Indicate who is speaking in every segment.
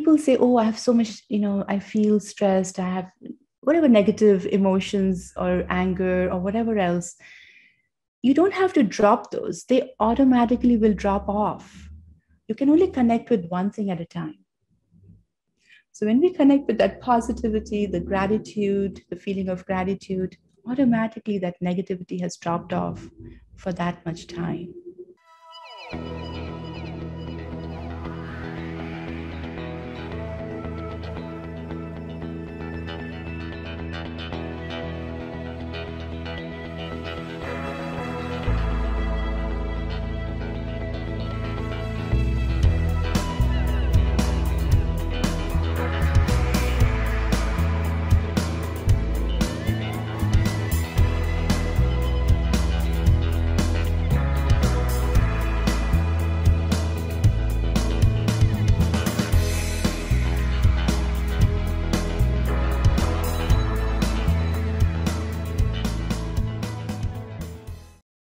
Speaker 1: people say, oh, I have so much, I feel stressed, I have whatever negative emotions or anger or whatever else, you don't have to drop those. They automatically will drop off. You can only connect with one thing at a time. So when we connect with that positivity, the gratitude, the feeling of gratitude, automatically that negativity has dropped off for that much time.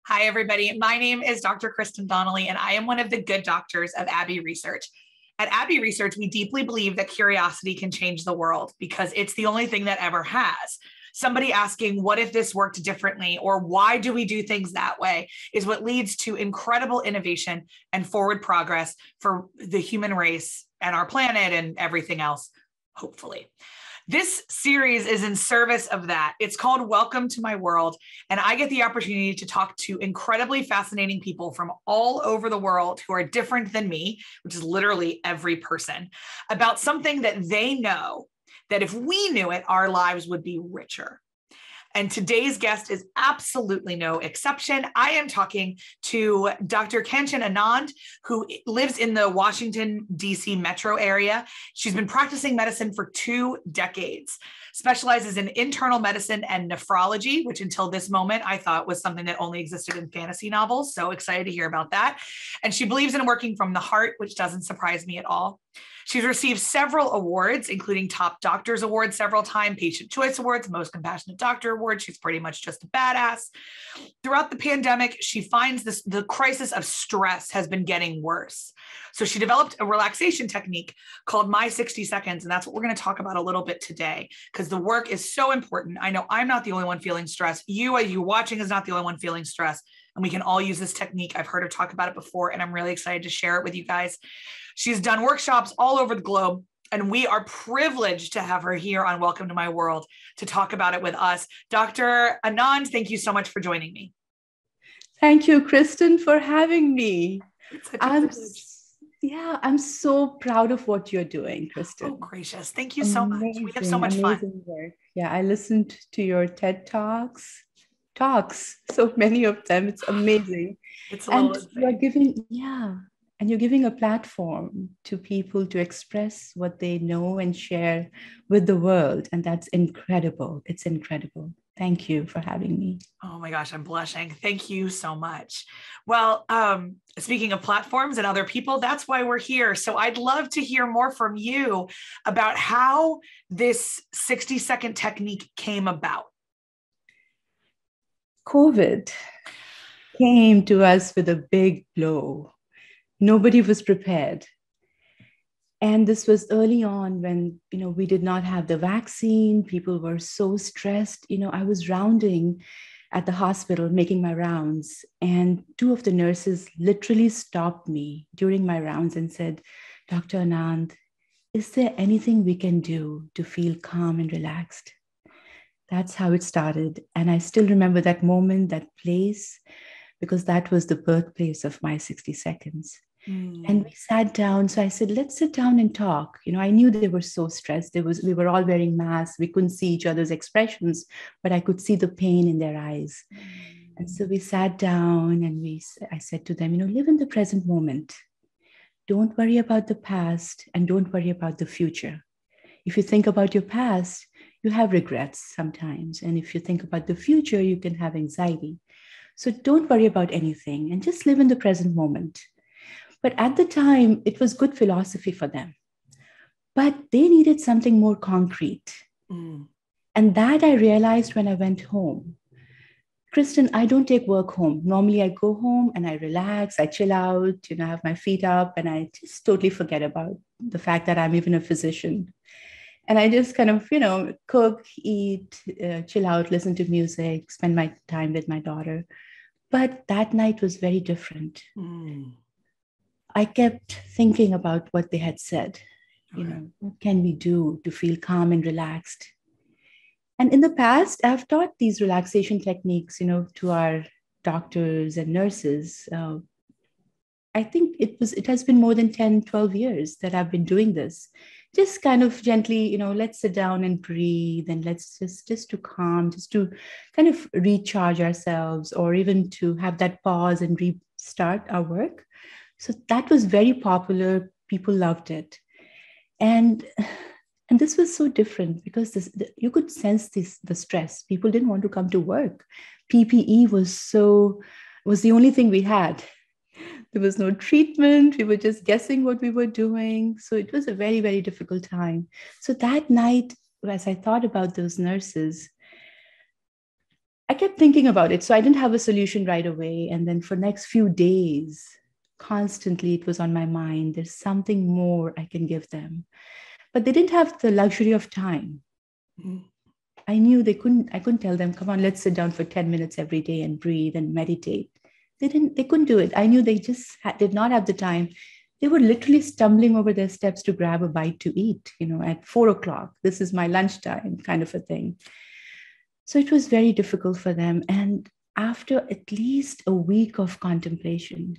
Speaker 2: Hi, everybody. My name is Dr. Kristen Donnelly, and I am one of the good doctors of Abbey Research. At Abbey Research, we deeply believe that curiosity can change the world because it's the only thing that ever has. Somebody asking, what if this worked differently, or why do we do things that way, is what leads to incredible innovation and forward progress for the human race and our planet and everything else, hopefully. This series is in service of that. It's called Welcome to My World, and I get the opportunity to talk to incredibly fascinating people from all over the world who are different than me, which is literally every person, about something that they know that if we knew it, our lives would be richer. And today's guest is absolutely no exception. I am talking to Dr. Kanchan Anand, who lives in the Washington, D.C. metro area. She's been practicing medicine for 2 decades, specializes in internal medicine and nephrology, which until this moment I thought was something that only existed in fantasy novels. So excited to hear about that. And she believes in working from the heart, which doesn't surprise me at all. She's received several awards, including Top Doctors Award several times, Patient Choice Awards, Most Compassionate Doctor Award. She's pretty much just a badass. Throughout the pandemic, she finds the crisis of stress has been getting worse. So she developed a relaxation technique called My 60 Seconds. And that's what we're going to talk about a little bit today, because the work is so important. I know I'm not the only one feeling stress. You watching is not the only one feeling stress. And we can all use this technique. I've heard her talk about it before, and I'm really excited to share it with you guys. She's done workshops all over the globe, and we are privileged to have her here on Welcome to My World to talk about it with us. Dr. Anand, thank you so much for joining me.
Speaker 1: Thank you, Kristen, for having me.
Speaker 2: It's such a privilege.
Speaker 1: I'm so proud of what you're doing, Kristen.
Speaker 2: Oh, gracious. Thank you so much. We have so much fun.
Speaker 1: Work. Yeah, I listened to your TED Talks, so many of them. It's amazing.
Speaker 2: It's a little insane.
Speaker 1: You're giving a platform to people to express what they know and share with the world. And that's incredible. It's incredible. Thank you for having me.
Speaker 2: Oh my gosh, I'm blushing. Thank you so much. Well, speaking of platforms and other people, that's why we're here. So I'd love to hear more from you about how this 60-second technique came about.
Speaker 1: COVID came to us with a big blow. Nobody was prepared. And this was early on when, we did not have the vaccine. People were so stressed. I was rounding at the hospital, making my rounds. And 2 of the nurses literally stopped me during my rounds and said, Dr. Anand, is there anything we can do to feel calm and relaxed? That's how it started. And I still remember that moment, that place, because that was the birthplace of My 60 Seconds. And we sat down. So I said, let's sit down and talk. I knew they were so stressed. We were all wearing masks. We couldn't see each other's expressions, but I could see the pain in their eyes. And so we sat down and I said to them, live in the present moment. Don't worry about the past and don't worry about the future. If you think about your past, you have regrets sometimes. And if you think about the future, you can have anxiety. So don't worry about anything and just live in the present moment. But at the time, it was good philosophy for them. But they needed something more concrete. And that I realized when I went home. Kristen, I don't take work home. Normally, I go home and I relax, I chill out, have my feet up, and I just totally forget about the fact that I'm even a physician. And I just kind of, cook, eat, chill out, listen to music, spend my time with my daughter. But that night was very different. I kept thinking about what they had said. What can we do to feel calm and relaxed? And in the past, I've taught these relaxation techniques, to our doctors and nurses. I think it has been more than 10, 12 years that I've been doing this. Just kind of gently, let's sit down and breathe, and let's just to calm, just to kind of recharge ourselves, or even to have that pause and restart our work. So that was very popular. People loved it. And this was so different because you could sense the stress. People didn't want to come to work. PPE was the only thing we had. There was no treatment. We were just guessing what we were doing. So it was a very, very difficult time. So that night, as I thought about those nurses, I kept thinking about it. So I didn't have a solution right away. And then for next few days, constantly it was on my mind. There's something more I can give them. But they didn't have the luxury of time. I knew I couldn't tell them, come on, let's sit down for 10 minutes every day and breathe and meditate. They couldn't do it. I knew they just did not have the time. They were literally stumbling over their steps to grab a bite to eat, at 4 o'clock. This is my lunchtime kind of a thing. So it was very difficult for them. And after at least a week of contemplation,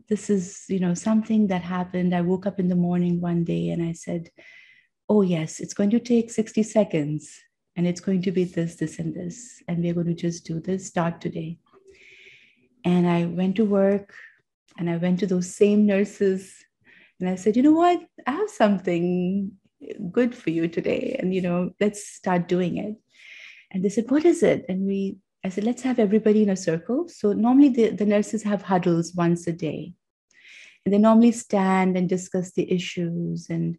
Speaker 1: this is, something that happened. I woke up in the morning one day and I said, oh yes, it's going to take 60 seconds and it's going to be this, this, and this. And we're going to just do this, start today. And I went to work and I went to those same nurses and I said, you know what, I have something good for you today. And, let's start doing it. And they said, what is it? And I said, let's have everybody in a circle. So normally the nurses have huddles once a day. And they normally stand and discuss the issues. And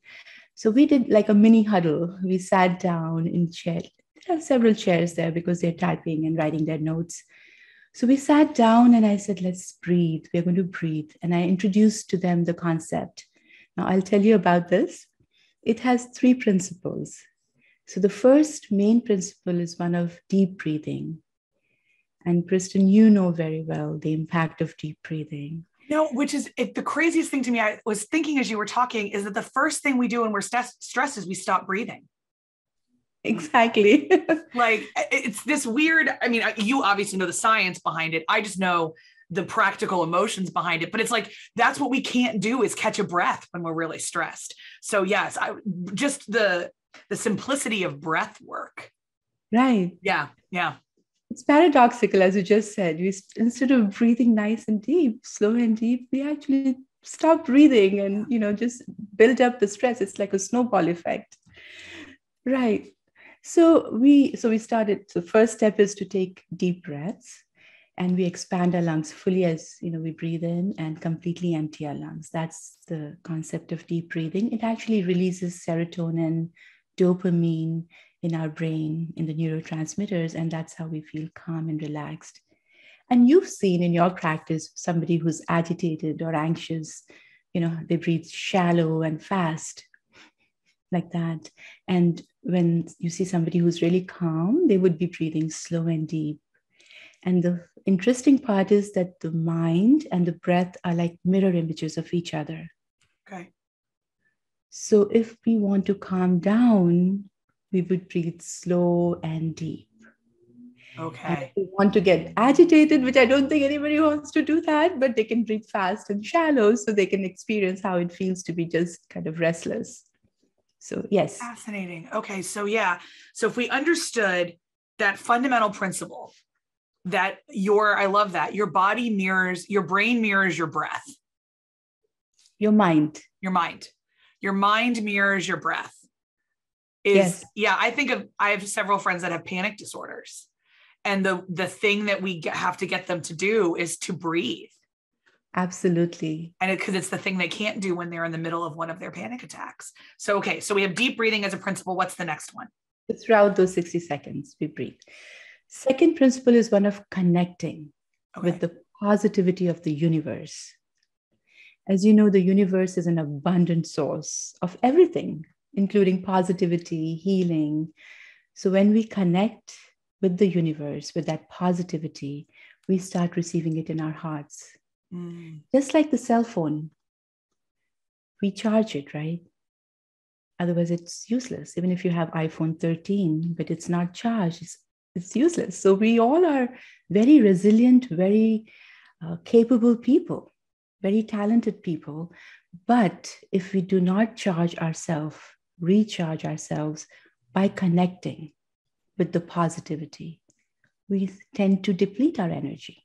Speaker 1: so we did like a mini huddle. We sat down in chairs. There are several chairs there because they're typing and writing their notes. So we sat down and I said, let's breathe. We're going to breathe. And I introduced to them the concept. Now I'll tell you about this. It has 3 principles. So the first main principle is one of deep breathing. And Kristen, you know very well the impact of deep breathing.
Speaker 2: Which is the craziest thing to me. I was thinking as you were talking is that the first thing we do when we're stressed is we stop breathing.
Speaker 1: Exactly.
Speaker 2: Like it's this weird, you obviously know the science behind it. I just know the practical emotions behind it, but it's like, that's what we can't do is catch a breath when we're really stressed. So yes, just the simplicity of breath work.
Speaker 1: Right.
Speaker 2: Yeah. Yeah.
Speaker 1: It's paradoxical, as you just said. Instead of breathing nice and deep, slow and deep, we actually stop breathing and, just build up the stress. It's like a snowball effect. Right. So we started. The first step is to take deep breaths and we expand our lungs fully as, we breathe in and completely empty our lungs. That's the concept of deep breathing. It actually releases serotonin, dopamine in our brain, in the neurotransmitters, and that's how we feel calm and relaxed. And you've seen in your practice somebody who's agitated or anxious, they breathe shallow and fast like that. And when you see somebody who's really calm, they would be breathing slow and deep. And the interesting part is that the mind and the breath are like mirror images of each other.
Speaker 2: Okay.
Speaker 1: So if we want to calm down, we would breathe slow and deep.
Speaker 2: Okay.
Speaker 1: And if we want to get agitated, which I don't think anybody wants to do that, but they can breathe fast and shallow so they can experience how it feels to be just kind of restless. So yes.
Speaker 2: Fascinating. Okay. So yeah. So if we understood that fundamental principle that I love that your body mirrors, your brain mirrors your breath.
Speaker 1: Your mind
Speaker 2: mirrors your breath.
Speaker 1: Yes.
Speaker 2: Yeah. I have several friends that have panic disorders. And the thing that we have to get them to do is to breathe.
Speaker 1: Absolutely.
Speaker 2: And because it's the thing they can't do when they're in the middle of one of their panic attacks. So, so we have deep breathing as a principle. What's the next one?
Speaker 1: Throughout those 60 seconds, we breathe. Second principle is one of connecting
Speaker 2: Okay.
Speaker 1: with the positivity of the universe. As you know, the universe is an abundant source of everything, including positivity, healing. So when we connect with the universe, with that positivity, we start receiving it in our hearts. Just like the cell phone, we charge it, right? Otherwise, it's useless. Even if you have iPhone 13, but it's not charged, it's useless. So we all are very resilient, very capable people, very talented people. But if we do not charge ourselves, recharge ourselves by connecting with the positivity, we tend to deplete our energy.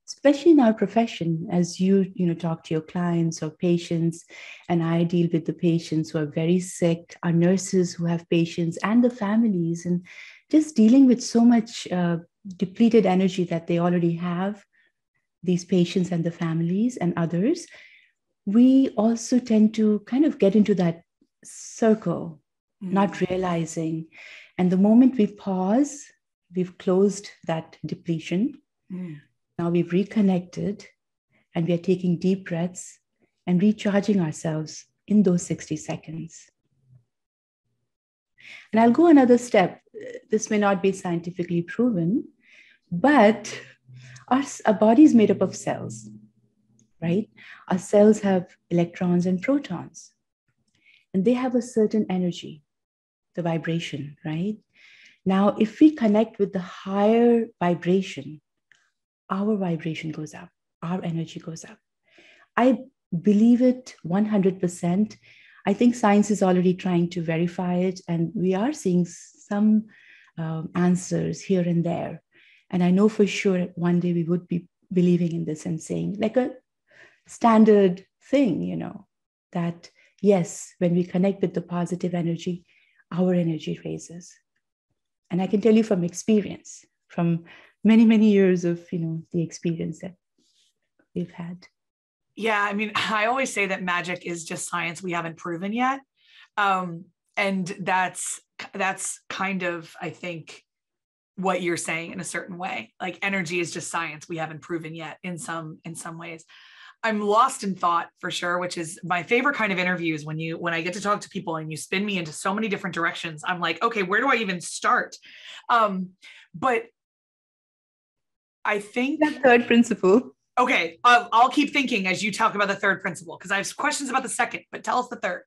Speaker 1: Especially in our profession, as you talk to your clients or patients, and I deal with the patients who are very sick, our nurses who have patients, and the families, and just dealing with so much depleted energy that they already have, these patients and the families and others, we also tend to kind of get into that circle, not realizing. And the moment we pause, we've closed that depletion. Now we've reconnected and we are taking deep breaths and recharging ourselves in those 60 seconds. And I'll go another step. This may not be scientifically proven, but our body is made up of cells, right? Our cells have electrons and protons, and they have a certain energy, the vibration, right? Now, if we connect with the higher vibration, our vibration goes up, our energy goes up. I believe it 100%. I think science is already trying to verify it, and we are seeing some answers here and there. And I know for sure one day we would be believing in this and saying, like a standard thing, that yes, when we connect with the positive energy, our energy raises. And I can tell you from experience, from many, many years of, the experience that we've had.
Speaker 2: Yeah. I mean, I always say that magic is just science we haven't proven yet. And that's kind of, I think, what you're saying in a certain way. Like energy is just science we haven't proven yet in some ways. I'm lost in thought for sure, which is my favorite kind of interviews when I get to talk to people and you spin me into so many different directions. I'm like, okay, where do I even start? But I think
Speaker 1: that third principle.
Speaker 2: Okay, I'll keep thinking as you talk about the third principle because I have questions about the second, but tell us the third.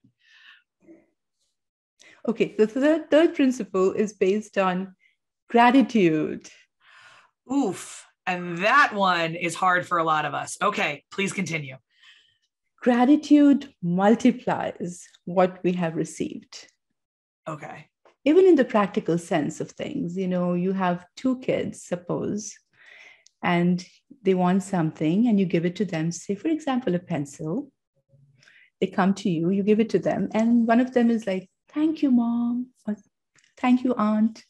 Speaker 1: Okay, the third principle is based on gratitude.
Speaker 2: Oof, and that one is hard for a lot of us. Okay, please continue.
Speaker 1: Gratitude multiplies what we have received.
Speaker 2: Okay.
Speaker 1: Even in the practical sense of things, you have two kids, suppose, and they want something and you give it to them, say, for example, a pencil. They come to you, you give it to them, and one of them is like, thank you, mom, or thank you, aunt.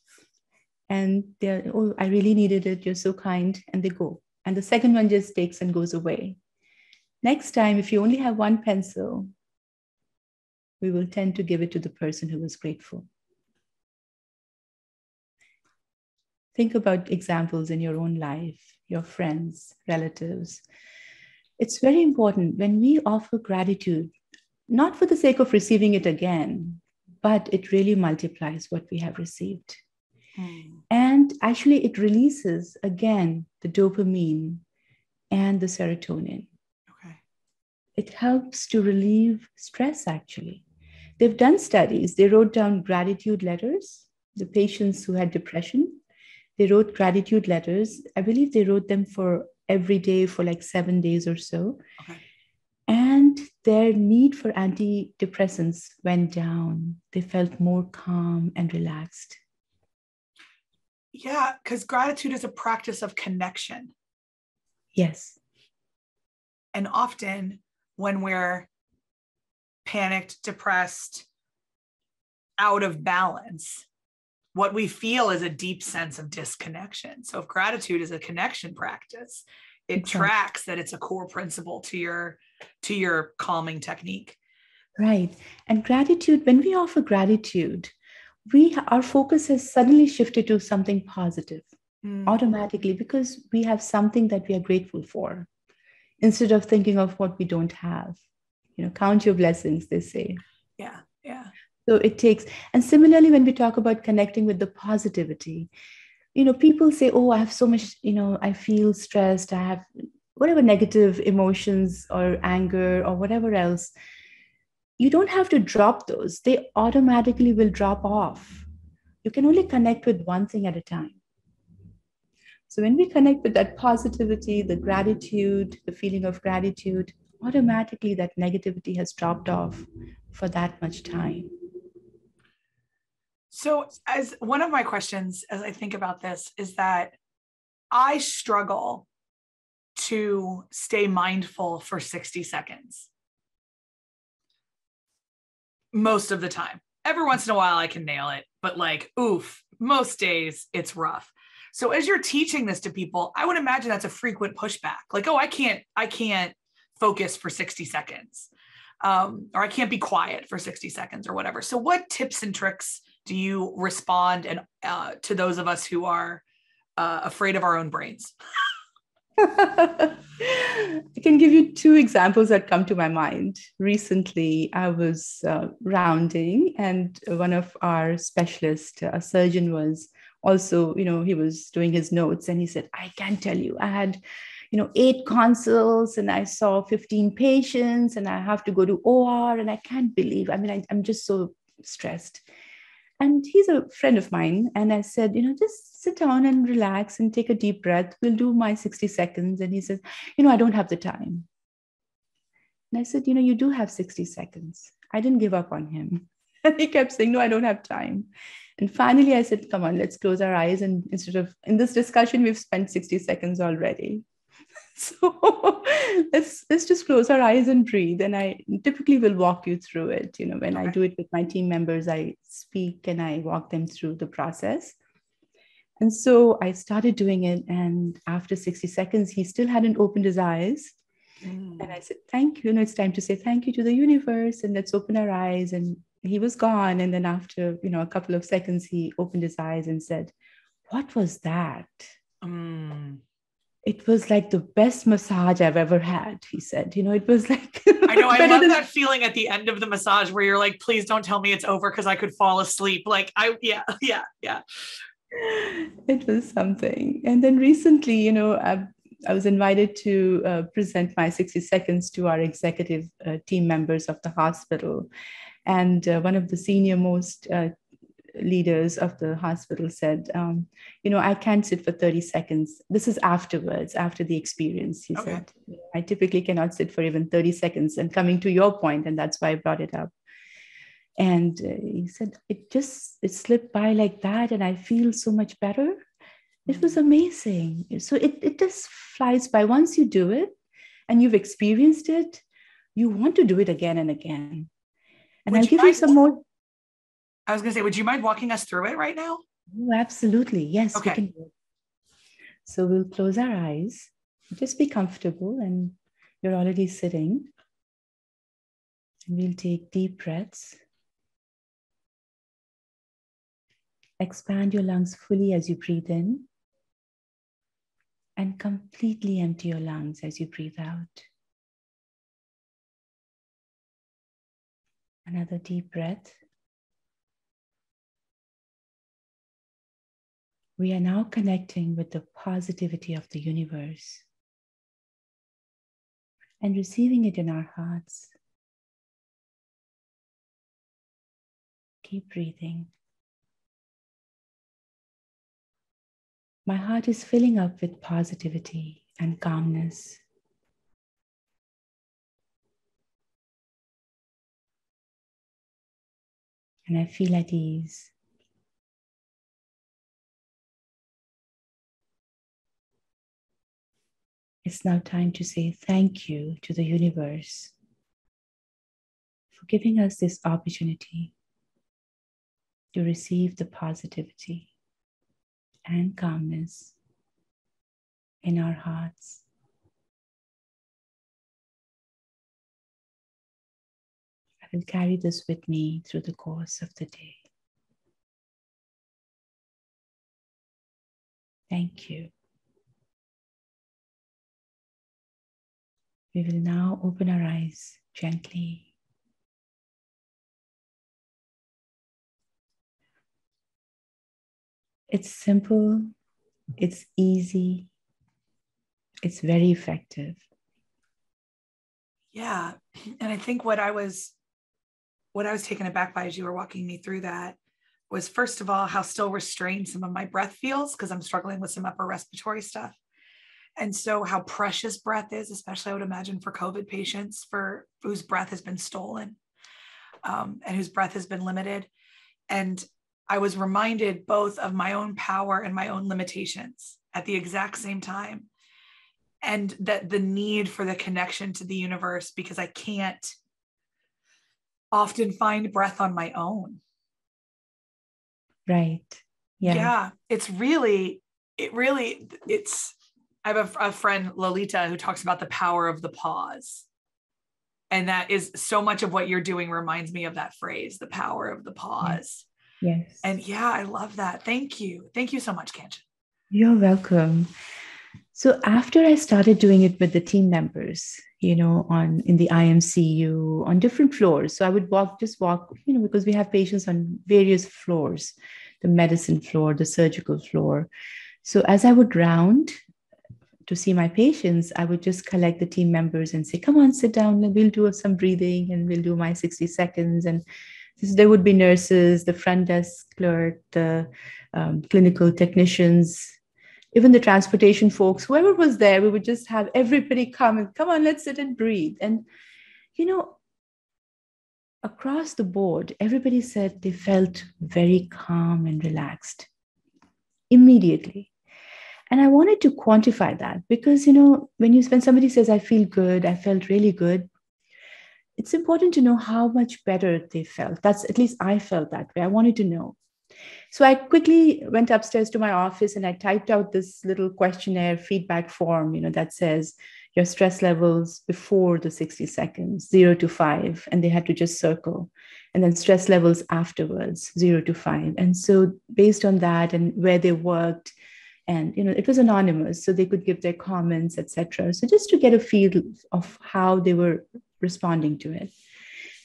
Speaker 1: And they're, oh, I really needed it. You're so kind. And they go. And the second one just takes and goes away. Next time, if you only have one pencil, we will tend to give it to the person who was grateful. Think about examples in your own life, your friends, relatives. It's very important when we offer gratitude, not for the sake of receiving it again, but it really multiplies what we have received. And actually, it releases, again, the dopamine and the serotonin.
Speaker 2: Okay.
Speaker 1: It helps to relieve stress, actually. They've done studies. They wrote down gratitude letters. The patients who had depression, they wrote gratitude letters. I believe they wrote them for every day for like 7 days or so.
Speaker 2: Okay.
Speaker 1: And their need for antidepressants went down. They felt more calm and relaxed.
Speaker 2: Yeah, because gratitude is a practice of connection.
Speaker 1: Yes.
Speaker 2: And often when we're panicked, depressed, out of balance, what we feel is a deep sense of disconnection. So if gratitude is a connection practice, it tracks that it's a core principle to your calming technique.
Speaker 1: Right. And gratitude, when we offer gratitude, our focus has suddenly shifted to something positive
Speaker 2: Mm.
Speaker 1: automatically because we have something that we are grateful for instead of thinking of what we don't have. Count your blessings, they say.
Speaker 2: Yeah. Yeah.
Speaker 1: So it takes, and similarly, when we talk about connecting with the positivity, people say, oh, I have so much, I feel stressed, I have whatever negative emotions or anger or whatever else. You don't have to drop those, they automatically will drop off. You can only connect with one thing at a time. So when we connect with that positivity, the gratitude, the feeling of gratitude, automatically that negativity has dropped off for that much time.
Speaker 2: So, as one of my questions, as I think about this, is that I struggle to stay mindful for 60 seconds most of the time. Every once in a while, I can nail it, but like, oof, most days it's rough. So, as you're teaching this to people, I would imagine that's a frequent pushback. Like, oh, I can't focus for 60 seconds. Or I can't be quiet for 60 seconds or whatever. So, what tips and tricks do you respond and to those of us who are afraid of our own brains?
Speaker 1: I can give you two examples that come to my mind. Recently, I was rounding, and one of our specialists, a surgeon, was also, he was doing his notes, and he said, I can tell you, I had 8 consults and I saw 15 patients and I have to go to OR and I can't believe, I'm just so stressed. And he's a friend of mine. And I said, just sit down and relax and take a deep breath. We'll do my 60 seconds. And he says, I don't have the time. And I said, you do have 60 seconds. I didn't give up on him. And he kept saying, no, I don't have time. And finally, I said, come on, let's close our eyes. And instead of in this discussion, we've spent 60 seconds already. So let's just close our eyes and breathe. And I typically will walk you through it. When I do it with my team members, I speak and I walk them through the process. And so I started doing it. And after 60 seconds, he still hadn't opened his eyes. And I said, thank you. It's time to say thank you to the universe and let's open our eyes. And he was gone. And then after, a couple of seconds, he opened his eyes and said, what was that? It was like the best massage I've ever had, he said. It was like
Speaker 2: I know, I love that feeling at the end of the massage where you're like, please don't tell me it's over because I could fall asleep. Like yeah.
Speaker 1: It was something. And then recently, I was invited to present my 60 seconds to our executive team members of the hospital. And one of the senior most leaders of the hospital said, I can't sit for 30 seconds. This is afterwards, after the experience. He said, I typically cannot sit for even 30 seconds. And coming to your point, and that's why I brought it up. And he said, it slipped by like that. And I feel so much better. It was amazing. So it just flies by. Once you do it and you've experienced it, you want to do it again and again. And I'll give you some more.
Speaker 2: I was going to say, would you mind walking us through it right now?
Speaker 1: Oh, absolutely. Yes,
Speaker 2: okay.
Speaker 1: We can do it. So we'll close our eyes. Just be comfortable, and you're already sitting. And we'll take deep breaths. Expand your lungs fully as you breathe in, and completely empty your lungs as you breathe out. Another deep breath. We are now connecting with the positivity of the universe and receiving it in our hearts. Keep breathing. My heart is filling up with positivity and calmness. And I feel at ease. It's now time to say thank you to the universe for giving us this opportunity to receive the positivity and calmness in our hearts. I will carry this with me through the course of the day. Thank you. We will now open our eyes gently. It's simple, it's easy, it's very effective.
Speaker 2: Yeah. And I think what I was taken aback by as you were walking me through that was, first of all, how still restrained some of my breath feels, because I'm struggling with some upper respiratory stuff. And so how precious breath is, especially I would imagine for COVID patients for whose breath has been stolen and whose breath has been limited. And I was reminded both of my own power and my own limitations at the exact same time. And that the need for the connection to the universe, because I can't often find breath on my own.
Speaker 1: Right. Yeah.
Speaker 2: I have a friend, Lolita, who talks about the power of the pause. And that is so much of what you're doing reminds me of that phrase, the power of the pause.
Speaker 1: Yes.
Speaker 2: And yeah, I love that. Thank you. Thank you so much, Kanchan.
Speaker 1: You're welcome. So after I started doing it with the team members, in the IMCU on different floors. So I would walk, because we have patients on various floors, the medicine floor, the surgical floor. So as I would round to see my patients, I would just collect the team members and say, come on, sit down, and we'll do some breathing and we'll do my 60 seconds. And there would be nurses, the front desk clerk, the clinical technicians, even the transportation folks, whoever was there, we would just have everybody come on, let's sit and breathe. And, across the board, everybody said they felt very calm and relaxed immediately. And I wanted to quantify that because, when somebody says, I feel good, I felt really good, it's important to know how much better they felt. That's, at least I felt that way. I wanted to know. So I quickly went upstairs to my office and I typed out this little questionnaire feedback form, that says your stress levels before the 60 seconds, 0 to 5, and they had to just circle. And then stress levels afterwards, 0 to 5. And so based on that and where they worked, and it was anonymous, so they could give their comments, etc. So just to get a feel of how they were responding to it.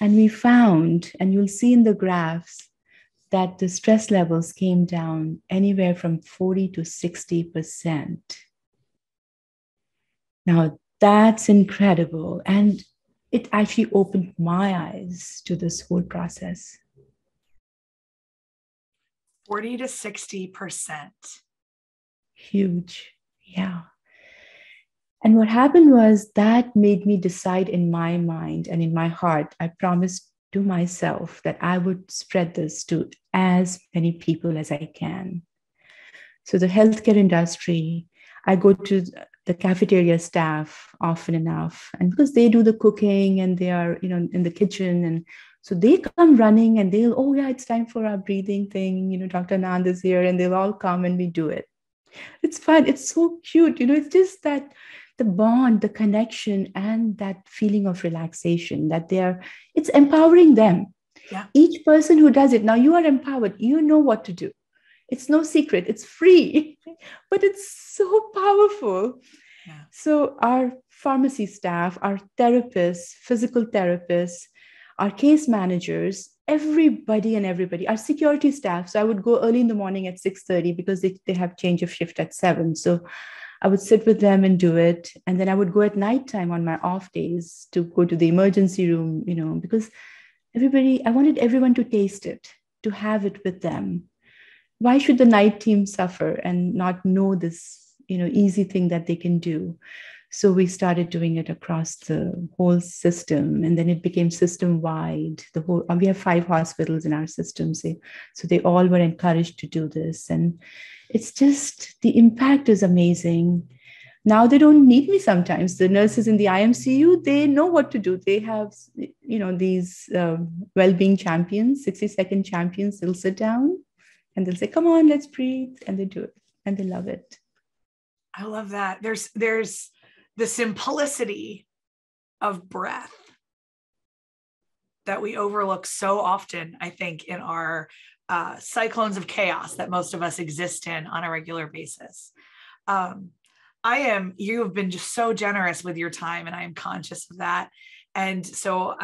Speaker 1: And we found, and you'll see in the graphs, that the stress levels came down anywhere from 40 to 60%. Now, that's incredible. And it actually opened my eyes to this whole process.
Speaker 2: 40 to 60%.
Speaker 1: Huge. Yeah. And what happened was that made me decide in my mind and in my heart, I promised to myself that I would spread this to as many people as I can. So the healthcare industry, I go to the cafeteria staff often enough, and because they do the cooking and they are, in the kitchen, and so they come running and they'll, oh yeah, it's time for our breathing thing. Dr. Anand is here, and they'll all come and we do it. It's fun. It's so cute. It's just that the bond, the connection, and that feeling of relaxation that it's empowering them.
Speaker 2: Yeah.
Speaker 1: Each person who does it, now you are empowered. You know what to do. It's no secret. It's free, but it's so powerful.
Speaker 2: Yeah.
Speaker 1: So our pharmacy staff, our therapists, physical therapists, our case managers, everybody, our security staff. So I would go early in the morning at 6:30 because they have change of shift at 7. So I would sit with them and do it. And then I would go at nighttime on my off days to go to the emergency room, because I wanted everyone to taste it, to have it with them. Why should the night team suffer and not know this, easy thing that they can do? So we started doing it across the whole system, and then it became system-wide. We have 5 hospitals in our system, so they all were encouraged to do this. And it's just, the impact is amazing. Now they don't need me sometimes. The nurses in the IMCU, they know what to do. They have, these well-being champions, 60-second champions. They'll sit down and they'll say, come on, let's breathe. And they do it, and they love it.
Speaker 2: I love that. There's the simplicity of breath that we overlook so often, I think, in our cyclones of chaos that most of us exist in on a regular basis. You have been just so generous with your time, and I am conscious of that. And so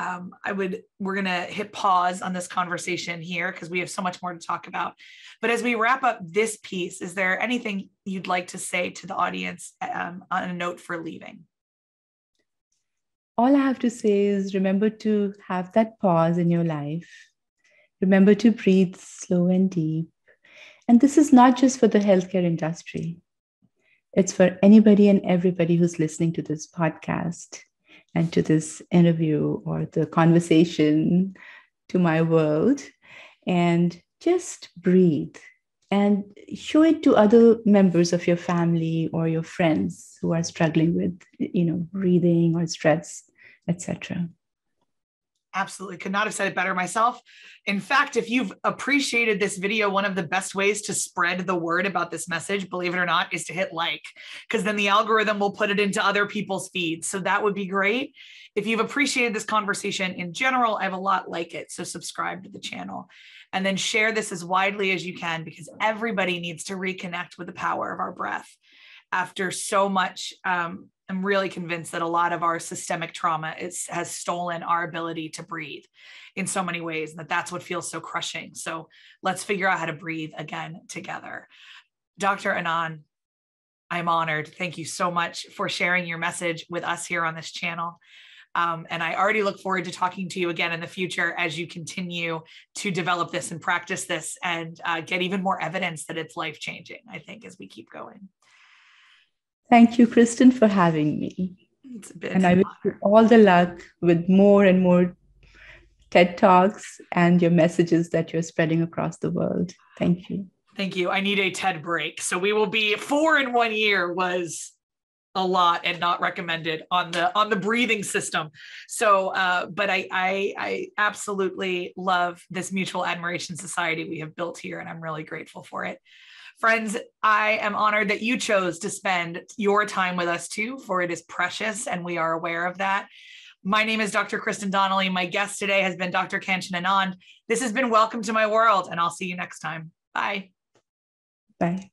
Speaker 2: we're going to hit pause on this conversation here because we have so much more to talk about. But as we wrap up this piece, is there anything you'd like to say to the audience on a note for leaving?
Speaker 1: All I have to say is remember to have that pause in your life. Remember to breathe slow and deep. And this is not just for the healthcare industry. It's for anybody and everybody who's listening to this podcast and to this interview or the conversation to my world. And just breathe and show it to other members of your family or your friends who are struggling with, breathing or stress, etc.
Speaker 2: Absolutely. Could not have said it better myself. In fact, if you've appreciated this video, one of the best ways to spread the word about this message, believe it or not, is to hit like, because then the algorithm will put it into other people's feeds. So that would be great. If you've appreciated this conversation in general, I have a lot like it. So subscribe to the channel and then share this as widely as you can, because everybody needs to reconnect with the power of our breath. After so much, I'm really convinced that a lot of our systemic trauma has stolen our ability to breathe in so many ways, and that's what feels so crushing. So let's figure out how to breathe again together. Dr. Anand, I'm honored. Thank you so much for sharing your message with us here on this channel. And I already look forward to talking to you again in the future as you continue to develop this and practice this and get even more evidence that it's life-changing, I think, as we keep going.
Speaker 1: Thank you, Kristen, for having me. And I wish you all the luck with more and more TED Talks and your messages that you're spreading across the world. Thank you.
Speaker 2: Thank you. I need a TED break. So we will be 4 in 1 year was a lot and not recommended on the breathing system. So, but I absolutely love this mutual admiration society we have built here, and I'm really grateful for it. Friends, I am honored that you chose to spend your time with us too, for it is precious and we are aware of that. My name is Dr. Kristen Donnelly. My guest today has been Dr. Kanchan Anand. This has been Welcome to My World, and I'll see you next time. Bye.
Speaker 1: Bye.